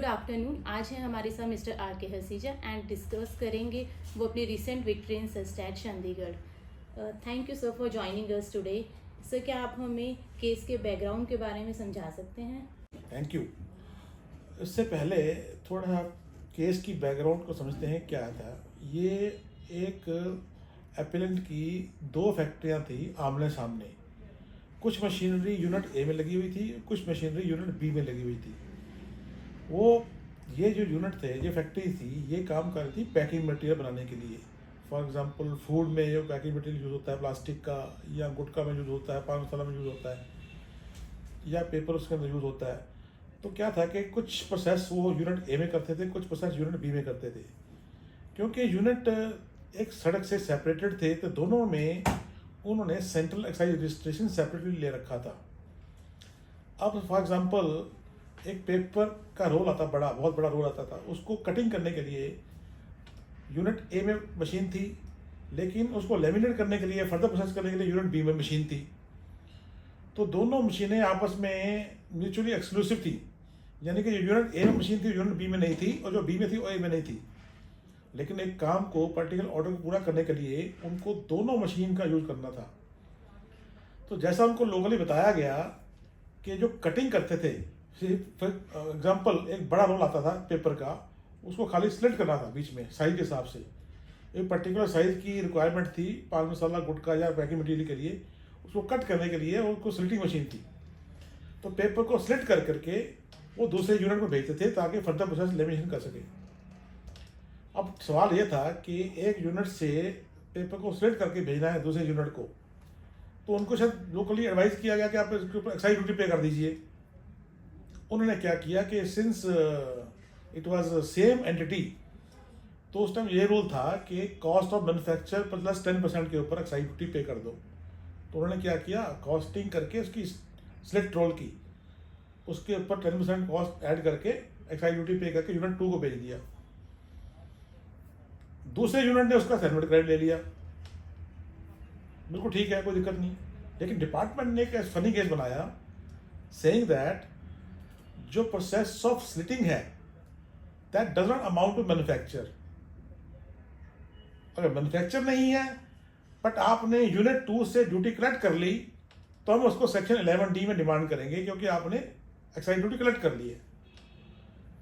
Good afternoon. आज है हमारे साथ मिस्टर आर के हसीजा एंड डिस्कस करेंगे वो अपनी रिसेंट विक्ट्री इन सस्टैट Chandigarh. Thank you sir for joining us today. Sir, क्या आप हमें केस के बैकग्राउंड के बारे में समझा सकते हैं? Thank you. इससे पहले थोड़ा केस की बैकग्राउंड को समझते हैं। क्या था ये, एक एपेलेंट की दो फैक्ट्रियां थी आमने सामने। कुछ मशीनरी यूनिट ए में लगी हुई थी, कुछ मशीनरी यूनिट बी में लगी हुई थी। वो ये जो यूनिट थे, ये फैक्ट्री थी, ये काम कर रही थी पैकिंग मटेरियल बनाने के लिए। फॉर एग्जांपल फूड में जो पैकिंग मटेरियल यूज़ होता है प्लास्टिक का, या गुटखा में यूज़ होता है, पान मसाला में यूज़ होता है, या पेपर उसके अंदर यूज़ होता है। तो क्या था कि कुछ प्रोसेस वो यूनिट ए में करते थे, कुछ प्रोसेस यूनिट बी में करते थे। क्योंकि यूनिट एक सड़क से सेपरेटेड थे, तो दोनों में उन्होंने सेंट्रल एक्साइज रजिस्ट्रेशन सेपरेटली ले रखा था। अब फॉर एग्जांपल एक पेपर का रोल आता, बहुत बड़ा रोल आता था, उसको कटिंग करने के लिए यूनिट ए में मशीन थी, लेकिन उसको लेमिनेट करने के लिए, फर्दर प्रोसेस करने के लिए यूनिट बी में मशीन थी। तो दोनों मशीनें आपस में म्यूचुअली एक्सक्लूसिव थी, यानी कि जो यूनिट ए में मशीन थी यूनिट बी में नहीं थी, और जो बी में थी वो ए में नहीं थी। लेकिन एक काम को, पर्टिकुलर ऑर्डर को पूरा करने के लिए उनको दोनों मशीन का यूज करना था। तो जैसा उनको लोकली बताया गया कि जो कटिंग करते थे, एग्जाम्पल एक बड़ा रोल आता था पेपर का, उसको खाली स्लिट करना था बीच में साइज के हिसाब से। एक पर्टिकुलर साइज की रिक्वायरमेंट थी पान मसाला, गुटखा या पैकिंग मटेरियल के लिए, उसको कट करने के लिए उनको स्लिटिंग मशीन थी। तो पेपर को स्लिट कर करके वो दूसरे यूनिट में भेजते थे ताकि फर्दर प्रोसेस लेमिनेशन कर सके। अब सवाल ये था कि एक यूनिट से पेपर को स्लिट करके भेजना है दूसरे यूनिट को, तो उनको शायद लोकली एडवाइस किया गया कि आप इसके ऊपर एक्साइज ड्यूटी पे कर दीजिए। उन्होंने क्या किया कि since it was same entity, तो उस टाइम ये रूल था कि कॉस्ट ऑफ मैन्युफैक्चर प्लस 10% के ऊपर एक्साइज ड्यूटी पे कर दो। तो उन्होंने क्या किया, कॉस्टिंग करके उसकी स्लिट रोल की, उसके ऊपर 10% कॉस्ट ऐड करके एक्साइज ड्यूटी पे करके यूनिट 2 को भेज दिया। दूसरे यूनिट ने उसका सर्टिफिकेट क्रेडिट ले लिया, बिल्कुल ठीक है, कोई दिक्कत नहीं। लेकिन डिपार्टमेंट ने एक फनी केस बनाया, सेइंग दैट जो प्रोसेस ऑफ स्लिटिंग है that does not amount to manufacture. अगर मैन्युफैक्चर नहीं है बट आपने यूनिट 2 से ड्यूटी कलेक्ट कर ली, तो हम उसको सेक्शन 11D में डिमांड करेंगे, क्योंकि आपने एक्साइज ड्यूटी कलेक्ट कर ली है।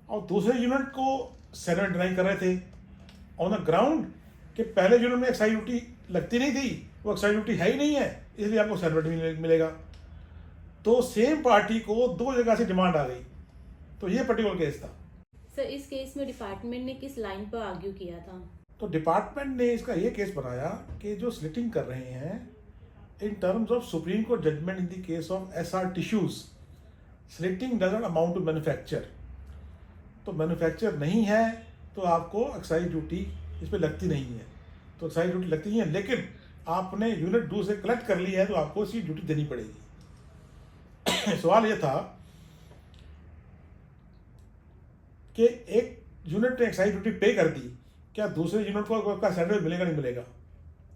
और दूसरे यूनिट को सर्टिफिकेट डिनाई कर रहे थे ऑन द ग्राउंड कि पहले यूनिट में एक्साइज ड्यूटी लगती नहीं थी, वो एक्साइज ड्यूटी है ही नहीं है, इसलिए आपको सर्टिफिकेट मिलेगा। तो सेम पार्टी को दो जगह से डिमांड आ गई। तो ये पर्टिकुलर केस था। सर, इस केस में डिपार्टमेंट ने किस लाइन पर आर्ग्यू किया था? तो डिपार्टमेंट ने इसका ये केस बनाया कि जो स्लिटिंग कर रहे हैं, in terms of supreme court judgement in the case of SR tissues, slitting doesn't amount to manufacture. तो मैन्युफैक्चर नहीं है तो आपको एक्साइज ड्यूटी इस पर लगती नहीं है। तो एक्साइज ड्यूटी लगती नहीं है, लेकिन आपने यूनिट 2 से कलेक्ट कर ली है तो आपको इसकी ड्यूटी देनी पड़ेगी। सवाल ये था कि एक यूनिट ने एक्साइज ड्यूटी पे कर दी, क्या दूसरे यूनिट को उसका सर्टिफिकेट मिलेगा नहीं मिलेगा?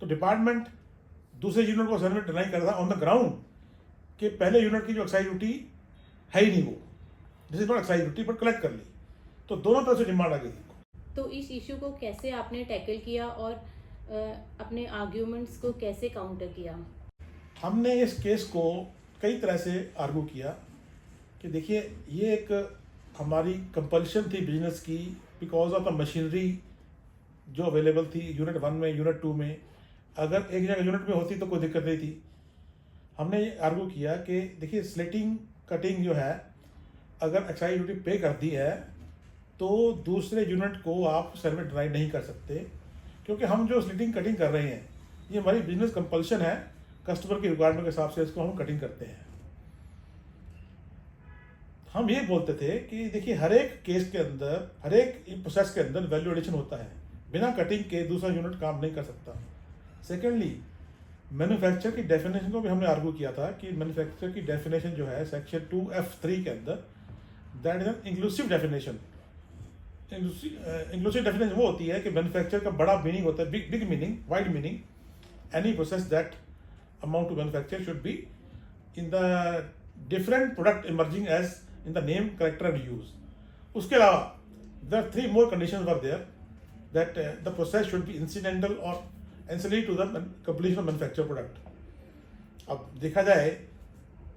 तो डिपार्टमेंट दूसरे यूनिट को सर्टिफिकेट डिनाई कर रहा ऑन द ग्राउंड कि पहले यूनिट की जो एक्साइज ड्यूटी है ही नहीं, वो this is not excise duty but collect कर ली। तो दोनों तरफ से डिमांड आ गई। तो इस इशू को कैसे आपने टैकल किया और अपने आर्ग्यूमेंट्स को कैसे काउंटर किया? हमने इस केस को कई तरह से आर्गू किया कि देखिए, ये एक हमारी कंपल्शन थी बिजनेस की, बिकॉज ऑफ द मशीनरी जो अवेलेबल थी यूनिट 1 में, यूनिट 2 में। अगर एक जगह यूनिट में होती तो कोई दिक्कत नहीं थी। हमने ये आर्गू किया कि देखिए, स्लिटिंग कटिंग जो है, अगर एक्साइज ड्यूटी पे कर दी है तो दूसरे यूनिट को आप सर्विस डिनाई नहीं कर सकते, क्योंकि हम जो स्लिटिंग कटिंग कर रहे हैं ये हमारी बिजनेस कंपल्शन है, कस्टमर की रिक्वायरमेंट के हिसाब से इसको हम कटिंग करते हैं। हम ये बोलते थे कि देखिए, हर एक केस के अंदर, हर एक प्रोसेस के अंदर वैल्यू एडिशन होता है, बिना कटिंग के दूसरा यूनिट काम नहीं कर सकता। सेकेंडली, मैन्युफैक्चर की डेफिनेशन को भी हमने आर्गू किया था कि मैन्युफैक्चर की डेफिनेशन जो है सेक्शन 2F3 के अंदर, that is an inclusive definition. Inclusive definition वो होती है कि मैन्युफैक्चर का बड़ा मीनिंग होता है, big meaning, wide meaning. Any process that amount to manufacture should be in the different product emerging as in the name, character and use. उसके अलावा there are 3 more conditions were there that the process should be incidental or ancillary to the completion of manufactured product. अब देखा जाए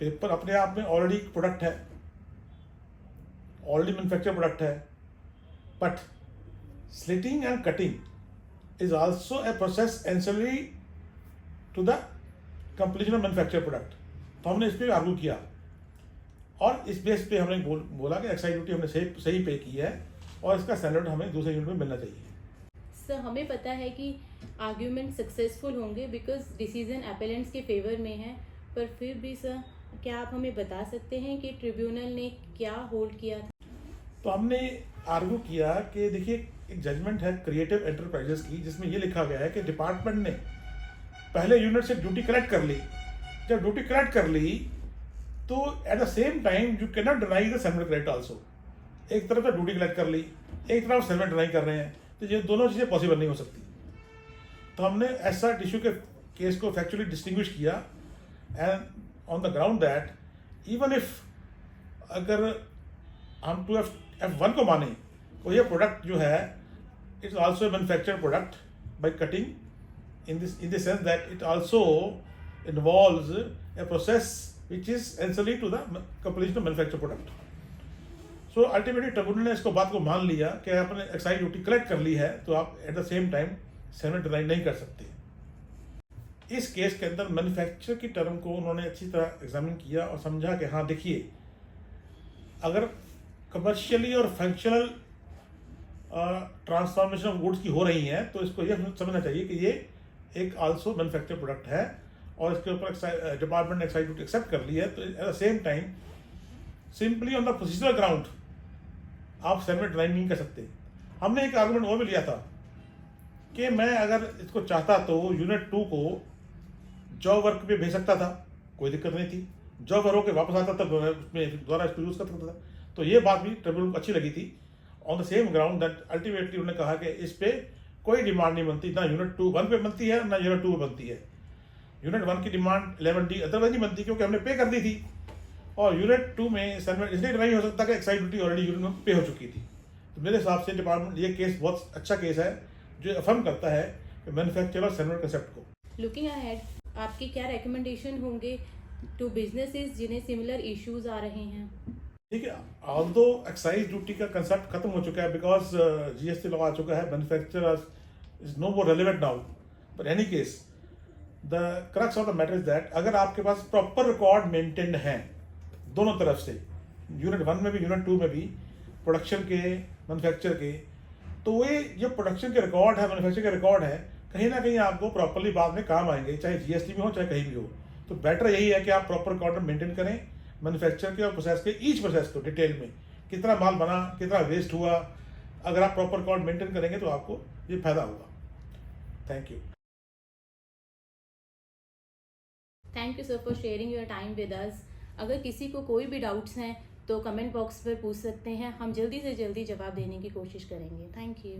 paper अपने आप में already product है, already manufacture product है, but slitting and cutting is also a process ancillary to the completion of manufacture product. तो हमने इस पर आर्ग्यू किया और इस बेस पे हमने बोला कि एक्साइज ड्यूटी हमने सही पे की है और इसका स्टैंडर्ड हमें दूसरे यूनिट में मिलना चाहिए. सर हमें पता है कि आर्ग्यूमेंट सक्सेसफुल होंगे बिकॉज डिसीजन अपेलेंट्स के फेवर में है, पर फिर भी सर क्या आप हमें बता सकते हैं कि ट्रिब्यूनल ने क्या होल्ड किया था? तो हमने आर्ग्यू किया कि देखिए एक जजमेंट है क्रिएटिव एंटरप्राइजेस की जिसमें ये लिखा गया है कि डिपार्टमेंट ने पहले यूनिट से ड्यूटी कलेक्ट कर ली. जब ड्यूटी कलेक्ट कर ली तो at the same time you can not deny the settlement credit also. एक तरफ से ड्यूटी कलेक्ट कर ली, एक तरफ सेटलमेंट डिनाई कर रहे हैं, तो ये दोनों चीज़ें पॉसिबल नहीं हो सकती. तो हमने ऐसा टिश्यू के केस को फैक्चुअली डिस्टिंग्विश किया and on the ground that even if अगर हम 2F1 को माने तो ये प्रोडक्ट जो है it's also manufactured product by cutting in the sense that it also involves a process which is ancillary to the completion of manufactured product. So ultimately tribunal ने इसको बात को मान लिया कि आपने एक्साइज ड्यूटी कलेक्ट कर ली है तो आप at the same time settlement deny नहीं कर सकते. इस केस के अंदर मैन्युफैक्चर की टर्म को उन्होंने अच्छी तरह एग्जामिन किया और समझा कि हाँ देखिए अगर कमर्शियली और फंक्शनल ट्रांसफॉर्मेशन ऑफ गुड्स की हो रही हैं तो इसको यह समझना चाहिए कि ये एक आल्सो मैन्युफैक्चर प्रोडक्ट है और इसके ऊपर डिपार्टमेंट ने एक्साइज ड्यूटी एक्सेप्ट कर ली है. तो at the same time simply on the procedural ground आप सेटलमेंट डिनाई नहीं कर सकते. हमने एक आर्गूमेंट वो भी लिया था कि मैं अगर इसको चाहता तो यूनिट 2 को जॉब वर्क पे भेज सकता था, कोई दिक्कत नहीं थी. जॉब वर्क होकर वापस आता था उसमें दोबारा इसको यूज़ कर सकता था. तो ये बात भी ट्रिब्यूनल को अच्छी लगी थी on the same ground that ultimately उन्होंने कहा कि इस पर कोई डिमांड नहीं बनती, ना यूनिट 1 पे बनती है ना यूनिट 2 पे बनती है. यूनिट 1 की डिमांड 11D अदरवाइज नहीं बनती क्योंकि हमने पे कर दी थी और यूनिट 2 में सेटलमेंट इसलिए नहीं हो सकता कि एक्साइज ड्यूटी ऑलरेडी यूनिट में पे हो चुकी थी. तो मेरे हिसाब से डिपार्टमेंट ये केस बहुत अच्छा केस है जो अफर्म करता है कि मैन्युफैक्चर और सेटलमेंट कंसेप्ट को. लुकिंग अहेड आपके क्या रिकमेंडेशन होंगे टू बिजनेसेस जिन्हें सिमिलर इश्यूज आ रहे हैं? ठीक है, ऑल्दो एक्साइज ड्यूटी का कंसेप्ट खत्म हो चुका है बिकॉज GST लॉ आ चुका है, manufacture is no more relevant now. But any case the crux of the matter is that अगर आपके पास प्रॉपर रिकॉर्ड मेंटेन्ड हैं दोनों तरफ से, यूनिट 1 में भी यूनिट 2 में भी, प्रोडक्शन के मैन्युफैक्चर के, तो ये जो प्रोडक्शन के रिकॉर्ड है मैन्युफैक्चर के रिकॉर्ड है कहीं ना कहीं आपको प्रॉपरली बाद में काम आएंगे, चाहे GST में हो चाहे कहीं भी हो. तो बेटर यही है कि आप प्रॉपर रिकॉर्ड मेंटेन करें मैन्युफैक्चर के और प्रोसेस के, ईच प्रोसेस को डिटेल में कितना माल बना, कितना वेस्ट हुआ. अगर आप प्रॉपर रिकॉर्ड मेंटेन करेंगे तो आपको ये फायदा होगा. Thank you. Thank you sir for sharing your time with us. अगर किसी को कोई भी डाउट्स हैं तो कमेंट बॉक्स पर पूछ सकते हैं, हम जल्दी से जल्दी जवाब देने की कोशिश करेंगे. Thank you.